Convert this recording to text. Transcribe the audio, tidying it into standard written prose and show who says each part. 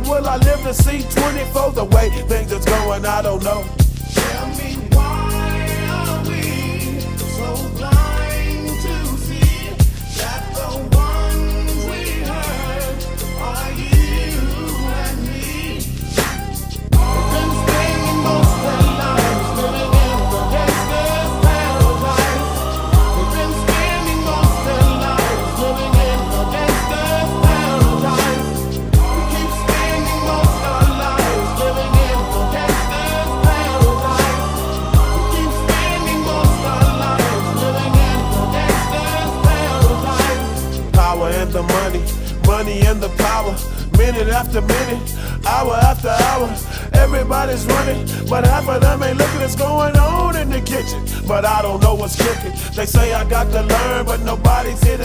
Speaker 1: will I live to see 24? The way things is going, I don't know.
Speaker 2: Tell me, why are we so blind to see that the ones we hurt are you and me? We've been spending most of our lives living in the gangster's paradise. We've been spending most of our lives living in the gangster's paradise. We keep spending most of our lives living in the gangster's paradise. We keep spending most of our lives living in the gangster's paradise.
Speaker 1: Power and the money, money and the power. Minute after minute, hour after hour, everybody's running, but half of them ain't looking what's going on in the kitchen. But I don't know what's cooking. They say I got to learn, but nobody's here to